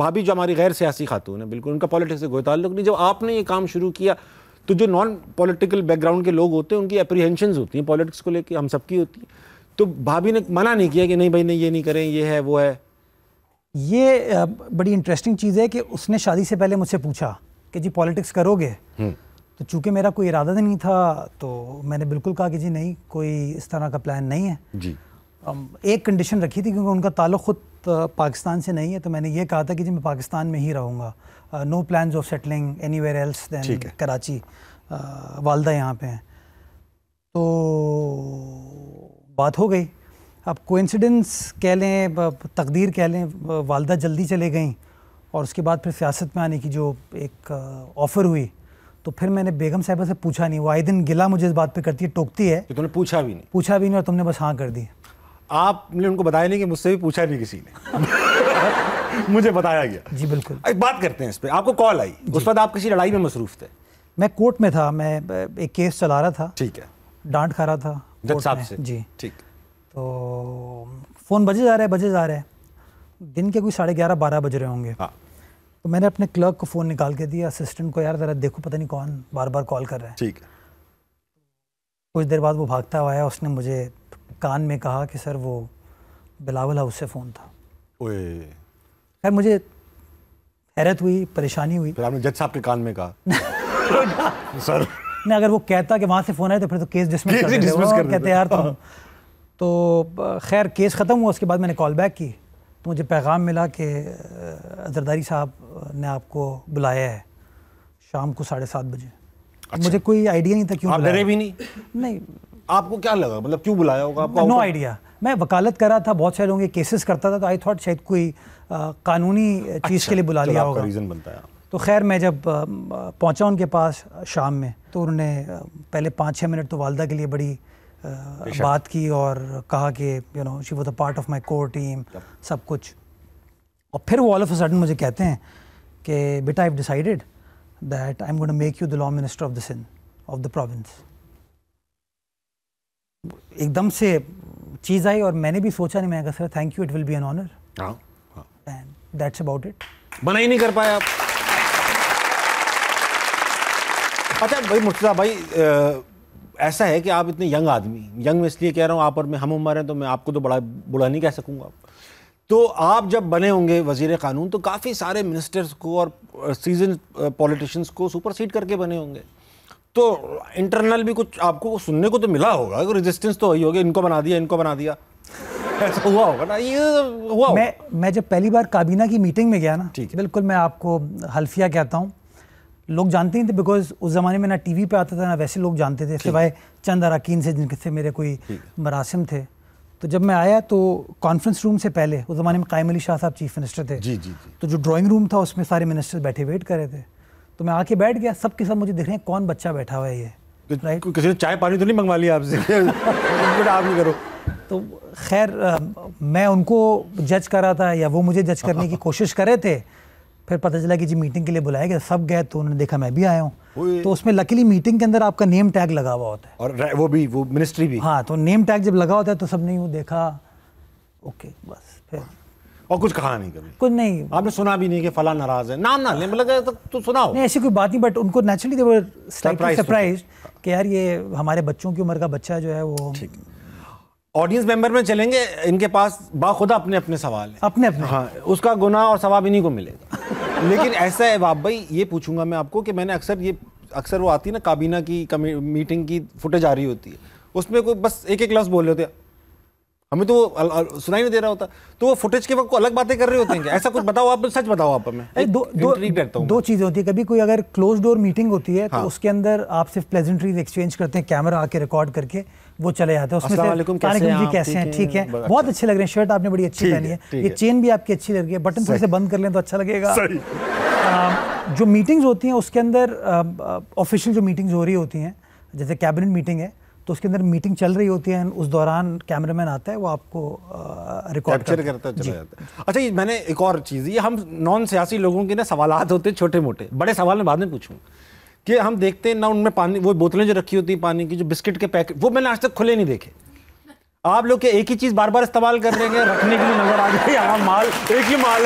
بھابھی جو ہماری غیر سیاسی خاتون ہے، بالکل ان کا پالیٹکس سے کوئی تعلق نہیں. جب آپ نے یہ کام شروع کیا تو جو نان پولیٹیکل بیک گراؤنڈ کے لوگ ہوتے ہیں ان کی اپریہینشنز ہوتی ہیں پالیٹکس کو لے کے، ہم سب کی ہوتی ہیں. تو بھابھی نے منع نہیں کیا کہ نہیں بھائی نہیں یہ نہیں کریں، یہ ہے وہ ہے؟ یہ بڑی انٹرسٹنگ چیز ہے کہ اس نے شادی سے پہلے مجھ سے پوچھا کہ جی پالیٹکس کرو گے؟ تو چونکہ میرا کوئی ارادہ نہیں تھا تو میں نے بالکل کہا کہ جی نہیں، کوئی اس طرح کا پلان نہیں ہے. جی ایک کنڈیشن رکھی تھی کیونکہ ان کا تعلق خود پاکستان سے نہیں ہے، تو میں نے یہ کہا تھا کہ جی میں پاکستان میں ہی رہوں گا، no plans of settling anywhere else than Karachi. والدہ یہاں پہ ہیں. تو بات ہو گئی. اب کوئنسیڈنس کہہ لیں، تقدیر کہہ لیں، والدہ جلدی چلے گئیں اور اس کے بعد پھر سیاست میں آنے کی جو ایک آفر ہوئی تو پھر میں نے بیگم صاحبہ سے پوچھا نہیں. وہ آئے دن گلا مجھے اس بات پہ کرتی ہے، ٹوکتی ہے کہ تم نے پوچھا بھی نہیں اور تم نے بس ہاں کر دی. آپ نے ان کو بتایا نہیں کہ مجھ سے بھی پوچھا نہیں کسی نے؟ مجھے بتایا گیا. جی بالکل. ایک بات کرتے ہیں اس پہ. آپ کو کال آئی، اس وقت آپ کسی لڑائی میں مصروف تھے؟ میں کورٹ میں تھا، میں ایک کیس چلا رہا تھا. ٹھیک ہے. ڈانٹ کھا رہا تھا جج صاحب سے. جی ٹھیک. تو فون بجے جا رہا ہے، دن کے کوئی 11:30 12 بج رہے ہوں گے. تو میں نے اپنے کلرک کو فون نکال کے دیا، اسسٹنٹ کو، یار ذرا دیکھو پتہ نہیں کون بار بار کال کر رہا ہے. ٹھیک ہے. کچھ دیر بعد وہ بھاگتا ہوا آیا، اس نے مجھے کان میں کہا کہ سر وہ بلاول ہاؤس سے فون تھا. خیر مجھے حیرت ہوئی، پریشانی ہوئی. پھر آپ نے جج صاحب کے کان میں کہا سر نہیں، اگر وہ کہتا کہ وہاں سے فون آیا تو پھر تو کیس ڈسمس کر دیتے یار تم. تو خیر کیس ختم ہوا. اس کے بعد میں نے کال بیک کی تو مجھے پیغام ملا کہ زرداری صاحب نے آپ کو بلایا ہے شام کو 7:30 بجے. مجھے کوئی آئیڈیا نہیں تھا کیوں بلایا. آپ ڈرے بھی نہیں؟ نہیں. آپ کو کیا لگا مطلب کیوں بلایا ہوگا آپ کو؟ No idea. میں وکالت کر رہا تھا، بہت سارے لوگوں کے کیسز کرتا تھا، تو آئی تھاٹ شاید کوئی قانونی چیز کے لیے بلا لیا ہوگا. ریزن بنتا ہے. تو خیر میں جب پہنچا ان کے پاس شام میں تو انہوں نے پہلے 5-6 منٹ تو والدہ کے لیے بڑی بات کی اور کہا کہ you know she was a part of my core team, سب کچھ. اور پھر وہ آل آف اے سڈن مجھے کہتے ہیں کہ بیٹا I have decided that I am going to make you the law minister of the Sindh of the province. ایک دم سے چیز آئی اور میں نے بھی سوچا نہیں. میں کہا sir thank you, it will be an honour and that's about it. بنا ہی نہیں کر پایا آپ. اچھا بھائی مرتضیٰ بھائی، ایسا ہے کہ آپ اتنے ینگ آدمی، ینگ میں اس لیے کہہ رہا ہوں آپ اور میں ہم عمر ہیں تو میں آپ کو تو بڑا بڑا نہیں کہہ سکوں گا. تو آپ جب بنے ہوں گے وزیر قانون تو کافی سارے منسٹرز کو اور سیزن پولیٹیشینس کو سپر سیڈ کر کے بنے ہوں گے. تو انٹرنل بھی کچھ آپ کو سننے کو تو ملا ہوگا، ریزسٹنس تو ہوئی ہوگی، ان کو بنا دیا ایسا ہوا ہوگا نا؟ یہ ہوا ہوگا. میں جب پہلی بار کابینہ کی میٹنگ میں گیا نا، بالکل میں آپ کو حلفیہ کہتا ہوں، لوگ جانتے ہی تھے بیکاز اس زمانے میں نہ ٹی وی پہ آتا تھا نہ ویسے لوگ جانتے تھے سوائے چند اراکین سے جن سے میرے کوئی مراسم تھے. تو جب میں آیا تو کانفرنس روم سے پہلے اس زمانے میں قائم علی شاہ صاحب چیف منسٹر تھے. تو جو ڈرائنگ روم تھا اس میں سارے منسٹر بیٹھے ویٹ کر رہے تھے. تو میں آ کے بیٹھ گیا، سب کے سب مجھے دیکھ رہے ہیں کون بچہ بیٹھا ہوا ہے یہ. کسی نے چائے پانی تو نہیں منگوا لیا آپ سے؟ آپ نہیں کرو. تو خیر میں ان کو جج کر رہا تھا یا وہ مجھے جج کرنے کی کوشش کر رہے تھے. پھر پتہ چلا کہ جی میٹنگ کے لیے بلایا گیا، سب گئے تو انہوں نے دیکھا میں بھی آیا ہوں. تو اس میں لکیلی میٹنگ کے اندر آپ کا نیم ٹیگ لگا ہوا ہوتا ہے اور وہ منسٹری بھی. ہاں تو نیم ٹیگ جب لگا ہوتا ہے تو سب نے وہ دیکھا، اوکے بس. پھر اور کچھ کہا نہیں کبھی؟ کچھ نہیں. آپ نے سنا بھی نہیں کہ فلاں ناراض ہے؟ نام نہ لیں، مطلب تو سناؤ. نہیں ایسی کوئی بات نہیں، بٹ ان کو naturally they were slightly surprised کہ یار یہ ہمارے بچوں کی عمر کا بچہ جو ہے وہ. آڈینس ممبر میں چلیں گے، ان کے پاس باخدا اپنے اپنے سوال ہیں، اپنے ہاں اس کا گناہ اور ثواب انہیں کو ملے گا. لیکن ایسا ہے باب بھائی، یہ پوچھوں گا میں آپ کو کہ میں نے اکثر وہ آتی ہے نا کابینہ کی میٹنگ کی فوٹیج آ رہی ہوتی ہے، اس میں کوئی بس ایک لفظ بول رہے ہوتے ہیں، ہمیں تو وہ سنائی نہیں دے رہا ہوتا، تو وہ فوٹیج کے وقت کو الگ باتیں کر رہے ہوتے ہیں. ایسا کچھ بتاؤ آپ، سچ بتاؤ آپ. میں دو چیزیں ہوتی ہیں. کبھی کوئی اگر کلوز ڈور میٹنگ ہوتی ہے تو اس کے اندر آپ صرف پلیزنٹریز ایکسچینج کرتے ہیں، کیمرہ آ کے ریکارڈ کر کے وہ چلے جاتے ہیں. السلام علیکم جی، کیسے ہیں؟ ٹھیک ہے، بہت اچھے لگ رہے ہیں، شرٹ آپ نے بڑی اچھی پہنی ہے، یہ چین بھی آپ کی اچھی لگ رہی ہے، بٹن تھوڑے سے بند کر لیں تو اچھا لگے گا. جو میٹنگز ہوتی ہیں اس کے اندر آفیشیل جو میٹنگز ہو رہی ہوتی ہیں، جیسے کیبنٹ میٹنگ ہے تو اس کے اندر میٹنگ چل رہی ہوتی ہے، اس دوران کیمرہ مین آتا ہے، وہ آپ کو ریکارڈ کرتا چلا جاتا ہے. اچھا میں نے ایک اور چیز، یہ ہم نان سیاسی لوگوں کے نا سوالات ہوتے ہیں چھوٹے موٹے، بڑے سوال میں بعد میں پوچھوں کہ ہم دیکھتے ہیں نا ان میں پانی، وہ بوتلیں جو رکھی ہوتی ہیں پانی کی، جو بسکٹ کے پیکٹ، وہ میں نے آج تک کھلے نہیں دیکھے. آپ لوگ ایک ہی چیز بار بار استعمال کر رہے ہیں، رکھنے کے لیے نظر آ جائے، یہاں مال ایک ہی مال